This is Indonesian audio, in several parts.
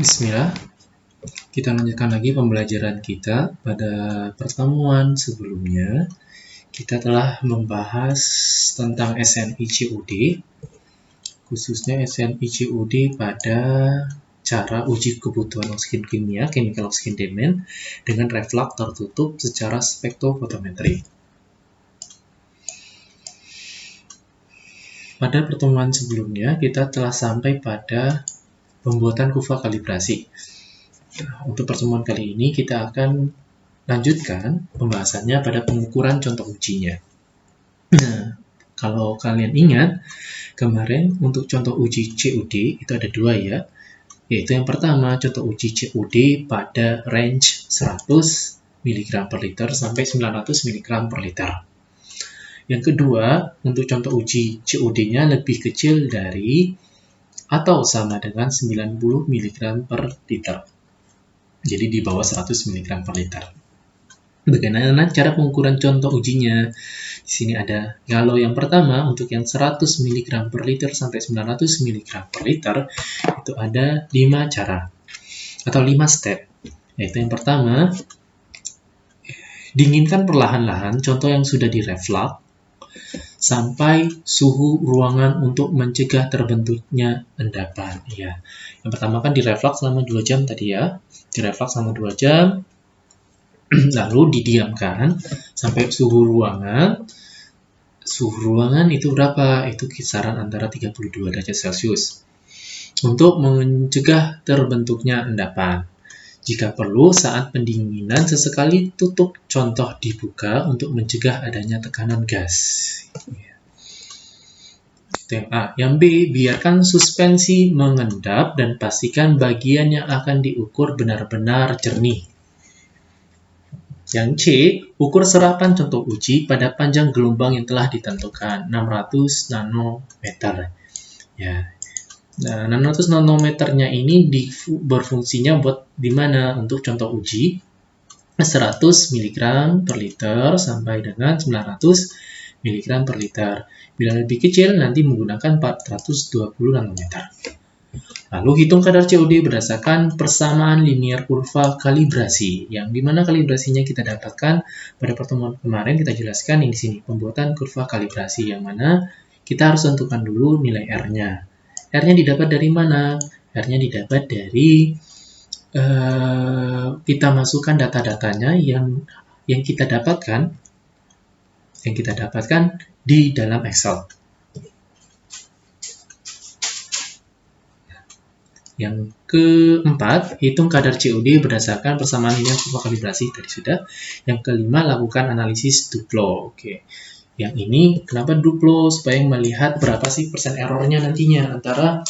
Bismillah, kita lanjutkan lagi pembelajaran kita. Pada pertemuan sebelumnya, kita telah membahas tentang SNI COD, khususnya SNI COD pada cara uji kebutuhan oksigen kimia, chemical oxygen demand, dengan reflux tertutup secara spektrofotometri. Pada pertemuan sebelumnya, kita telah sampai pada pembuatan kurva kalibrasi. Untuk pertemuan kali ini kita akan lanjutkan pembahasannya pada pengukuran contoh ujinya. Nah, kalau kalian ingat, kemarin untuk contoh uji COD itu ada dua ya, yaitu yang pertama contoh uji COD pada range 100 mg per liter sampai 900 mg per liter. Yang kedua, untuk contoh uji COD-nya lebih kecil dari atau sama dengan 90 mg per liter. Jadi di bawah 100 mg per liter. Bagaimana cara pengukuran contoh ujinya? Di sini ada, kalau yang pertama untuk yang 100 mg per liter sampai 900 mg per liter itu ada 5 cara atau 5 step. Yaitu yang pertama, dinginkan perlahan-lahan contoh yang sudah direflux sampai suhu ruangan untuk mencegah terbentuknya endapan. Ya. Yang pertama kan direflux selama 2 jam tadi ya. Direflux selama 2 jam, lalu didiamkan sampai suhu ruangan itu berapa? Itu kisaran antara 32 derajat Celcius untuk mencegah terbentuknya endapan. Jika perlu, saat pendinginan sesekali tutup contoh dibuka untuk mencegah adanya tekanan gas. Itu yang A. Yang B, biarkan suspensi mengendap dan pastikan bagian yang akan diukur benar-benar jernih. Yang C, ukur serapan contoh uji pada panjang gelombang yang telah ditentukan, 600 nanometer. Ya. Nah, 600 nanometernya ini berfungsinya buat di mana? Untuk contoh uji 100 mg per liter sampai dengan 900 mg per liter. Bila lebih kecil, nanti menggunakan 420 nanometer. Lalu hitung kadar COD berdasarkan persamaan linear kurva kalibrasi. Yang dimana kalibrasinya kita dapatkan pada pertemuan kemarin kita jelaskan di sini pembuatan kurva kalibrasi yang mana kita harus tentukan dulu nilai R-nya. R-nya didapat dari mana? R-nya didapat dari kita masukkan data-datanya yang kita dapatkan di dalam Excel. Yang keempat, hitung kadar COD berdasarkan persamaan linear kurva kalibrasi tadi sudah. Yang kelima, lakukan analisis Duplo. Oke. Yang ini kenapa Duplo? Supaya melihat berapa sih persen errornya nantinya antara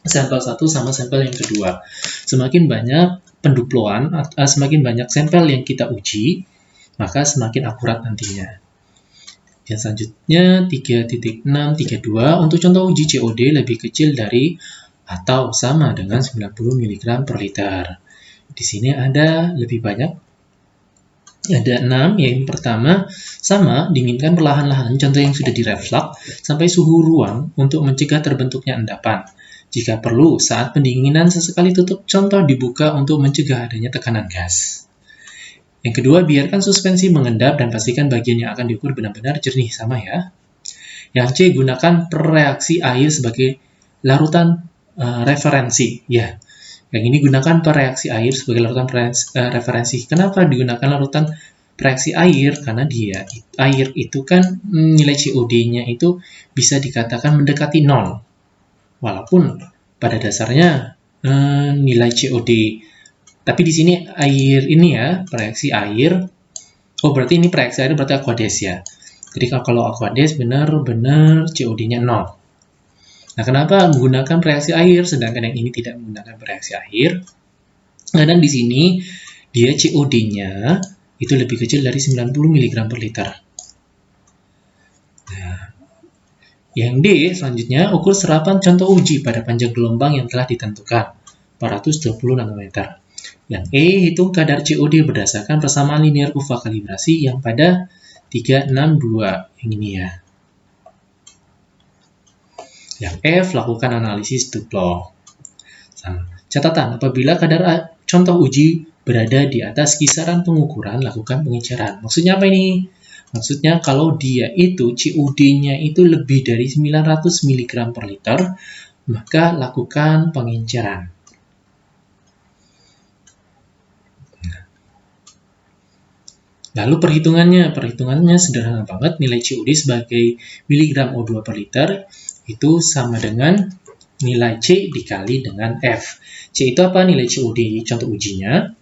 sampel 1 sama sampel yang kedua. Semakin banyak penduploan, semakin banyak sampel yang kita uji, maka semakin akurat nantinya. Yang selanjutnya 3.632 untuk contoh uji COD lebih kecil dari atau sama dengan 90 mg per liter. Di sini ada lebih banyak. Ada 6, yang pertama sama, dinginkan perlahan-lahan contoh yang sudah direflux sampai suhu ruang untuk mencegah terbentuknya endapan. Jika perlu, saat pendinginan sesekali tutup contoh dibuka untuk mencegah adanya tekanan gas. Yang kedua, biarkan suspensi mengendap dan pastikan bagian yang akan diukur benar-benar jernih, sama ya. Yang C, gunakan reaksi air sebagai larutan referensi. Ya, yang ini gunakan reaksi air sebagai larutan referensi. Kenapa digunakan larutan reaksi air? Karena air itu kan nilai COD-nya itu bisa dikatakan mendekati 0. Walaupun pada dasarnya nilai COD, tapi di sini air ini ya, reaksi air. Oh, berarti ini reaksi air berarti aqueous ya. Jadi kalau aqueous benar-benar COD-nya 0. Nah, kenapa menggunakan reaksi air sedangkan yang ini tidak menggunakan reaksi air? Karena di sini dia COD-nya itu lebih kecil dari 90 mg per liter. Yang D, selanjutnya, ukur serapan contoh uji pada panjang gelombang yang telah ditentukan, 420 nanometer. Yang E, hitung kadar COD berdasarkan persamaan linear kurva kalibrasi yang pada 362, yang ini ya. Yang F, lakukan analisis Duplo. Sama. Catatan, apabila kadar contoh uji berada di atas kisaran pengukuran, lakukan pengenceran. Maksudnya apa ini? Maksudnya kalau dia itu COD-nya itu lebih dari 900 mg per liter, maka lakukan pengenceran. Lalu perhitungannya sederhana banget. Nilai COD sebagai miligram O2 per liter itu sama dengan nilai C dikali dengan F. C itu apa? Nilai COD, contoh ujinya,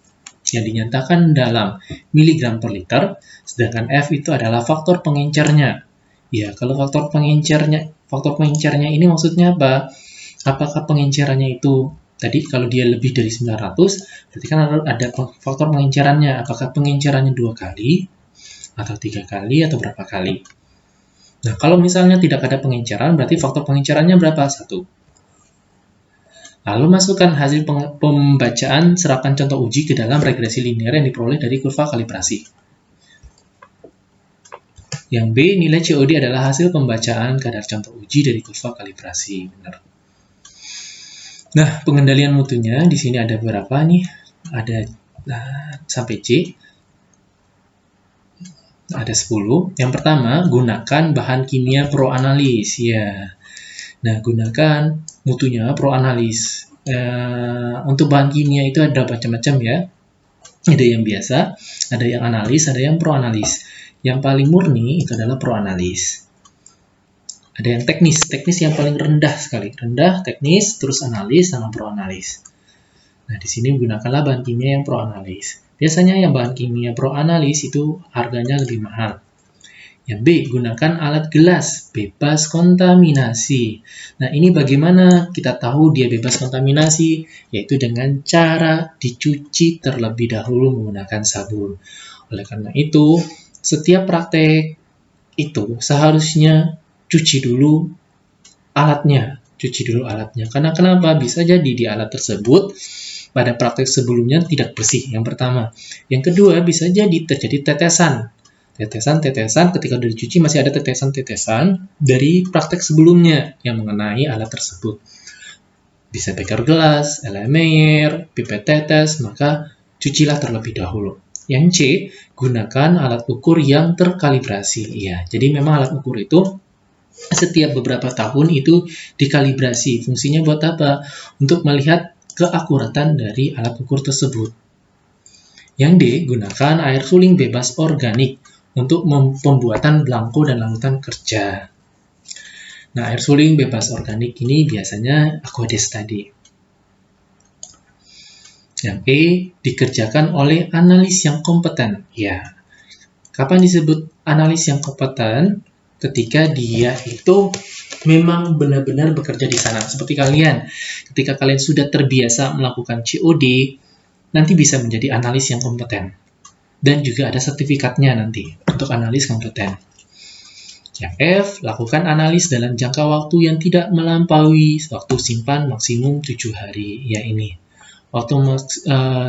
yang dinyatakan dalam miligram per liter, sedangkan F itu adalah faktor pengencernya. Ya, kalau faktor pengencernya ini maksudnya apa? Apakah pengencerannya itu tadi kalau dia lebih dari 900, berarti kan ada faktor pengencerannya. Apakah pengencerannya 2 kali, atau 3 kali, atau berapa kali? Nah, kalau misalnya tidak ada pengenceran, berarti faktor pengencerannya berapa? 1. Lalu masukkan hasil pembacaan serapan contoh uji ke dalam regresi linear yang diperoleh dari kurva kalibrasi. Yang B, nilai COD adalah hasil pembacaan kadar contoh uji dari kurva kalibrasi. Benar. Nah, pengendalian mutunya di sini ada berapa nih? Ada sampai C. Ada 10. Yang pertama, gunakan bahan kimia proanalis. Ya. Nah, gunakan mutunya proanalis. Untuk bahan kimia itu ada macam-macam ya. Ada yang biasa, ada yang analis, ada yang proanalis. Yang paling murni itu adalah proanalis. Ada yang teknis, teknis yang paling rendah sekali. Rendah, teknis, terus analis, sama proanalis. Nah, di sini gunakanlah bahan kimia yang proanalis. Biasanya yang bahan kimia proanalis itu harganya lebih mahal. Yang B, gunakan alat gelas bebas kontaminasi. Nah, ini bagaimana kita tahu dia bebas kontaminasi? Yaitu dengan cara dicuci terlebih dahulu menggunakan sabun. Oleh karena itu, setiap praktek itu seharusnya cuci dulu alatnya. Karena kenapa? Bisa jadi di alat tersebut pada praktek sebelumnya tidak bersih, yang pertama. Yang kedua, bisa jadi terjadi tetesan ketika sudah dicuci masih ada tetesan-tetesan dari praktek sebelumnya yang mengenai alat tersebut. Bisa beker gelas, elemer, pipet tetes, maka cucilah terlebih dahulu. Yang C, gunakan alat ukur yang terkalibrasi. Ya, jadi memang alat ukur itu setiap beberapa tahun itu dikalibrasi. Fungsinya buat apa? Untuk melihat keakuratan dari alat ukur tersebut. Yang D, gunakan air suling bebas organik untuk pembuatan belangko dan larutan kerja. Nah, air suling bebas organik ini biasanya Aquades tadi. Yang E, dikerjakan oleh analis yang kompeten. Ya, kapan disebut analis yang kompeten? Ketika dia itu memang benar-benar bekerja di sana. Seperti kalian, ketika kalian sudah terbiasa melakukan COD, nanti bisa menjadi analis yang kompeten. Dan juga ada sertifikatnya nanti untuk analis kompeten. Yang F, lakukan analis dalam jangka waktu yang tidak melampaui waktu simpan maksimum 7 hari. Ya ini, waktu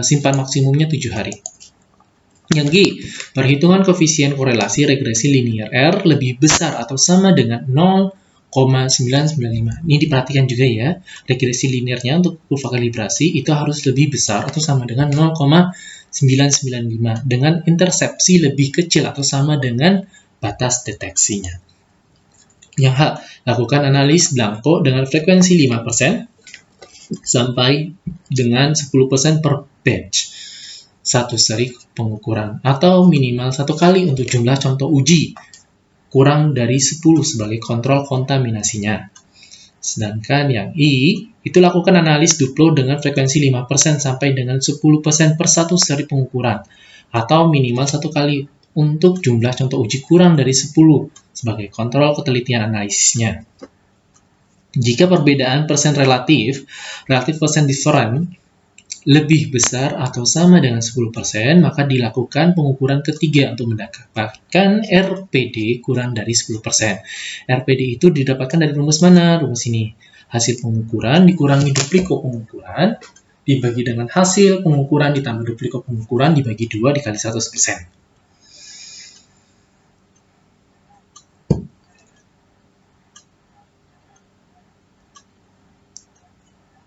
simpan maksimumnya 7 hari. Yang G, perhitungan koefisien korelasi regresi linear R lebih besar atau sama dengan 0,995. Ini diperhatikan juga ya, regresi linearnya untuk kurva kalibrasi itu harus lebih besar atau sama dengan 0,995 dengan intersepsi lebih kecil atau sama dengan batas deteksinya. Yang H, lakukan analis belangko dengan frekuensi 5% sampai dengan 10% per batch. Satu seri pengukuran atau minimal 1 kali untuk jumlah contoh uji, kurang dari 10 sebagai kontrol kontaminasinya. Sedangkan yang I, itu lakukan analis duplo dengan frekuensi 5% sampai dengan 10% per satu seri pengukuran, atau minimal 1 kali untuk jumlah contoh uji kurang dari 10 sebagai kontrol ketelitian analisisnya. Jika perbedaan persen relatif persen different, lebih besar atau sama dengan 10%, maka dilakukan pengukuran ketiga untuk mendapatkan RPD kurang dari 10%. RPD itu didapatkan dari rumus mana? Rumus ini. Hasil pengukuran dikurangi dupliko pengukuran, dibagi dengan hasil pengukuran ditambah dupliko pengukuran, dibagi 2 dikali 100%.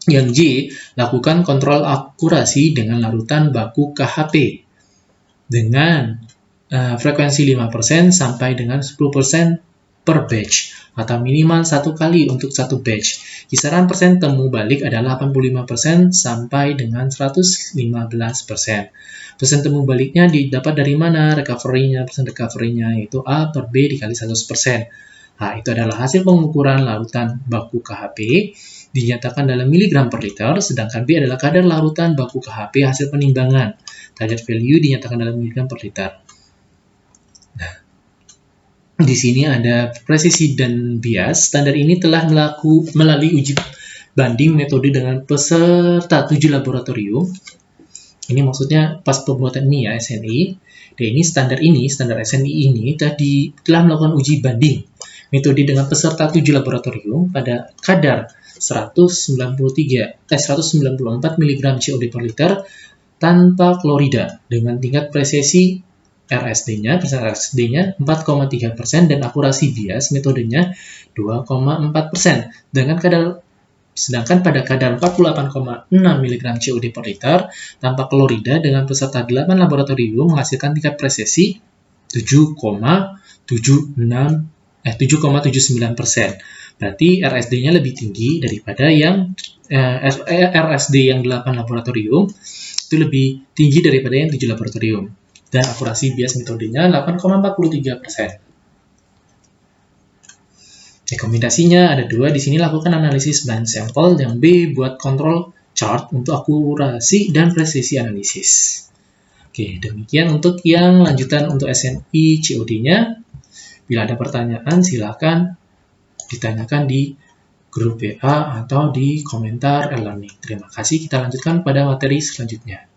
Yang J, lakukan kontrol akurasi dengan larutan baku KHP dengan frekuensi 5% sampai dengan 10% per batch atau minimal 1 kali untuk 1 batch. Kisaran persen temu balik adalah 85% sampai dengan 115%. Persen temu baliknya didapat dari mana? Persen recovery-nya yaitu A per B dikali 100%. Nah, itu adalah hasil pengukuran larutan baku KHP dinyatakan dalam miligram per liter, sedangkan B adalah kadar larutan baku KHP hasil penimbangan. Target value dinyatakan dalam miligram per liter. Nah, di sini ada presisi dan bias. Standar ini telah melalui uji banding metode dengan peserta 7 laboratorium. Ini maksudnya pas pembuatan ini ya, SNI. Dan ini, standar SNI ini telah melakukan uji banding metode dengan peserta 7 laboratorium pada kadar 194 mg COD per liter tanpa klorida dengan tingkat presisi RSD-nya 4,3% dan akurasi bias metodenya 2,4%. Sedangkan pada kadar 48,6 mg COD per liter tanpa klorida dengan peserta 8 laboratorium menghasilkan tingkat presisi 7,79%. Berarti RSD-nya lebih tinggi daripada yang RSD yang 8 laboratorium itu lebih tinggi daripada yang 7 laboratorium. Dan akurasi bias metodenya 8,43%. Rekomendasinya ada 2. Di sini lakukan analisis blind sample, yang B buat kontrol chart untuk akurasi dan presisi analisis. Oke, demikian untuk yang lanjutan untuk SNI COD-nya. Bila ada pertanyaan, silakan ditanyakan di grup WA atau di komentar e-learning. Terima kasih, kita lanjutkan pada materi selanjutnya.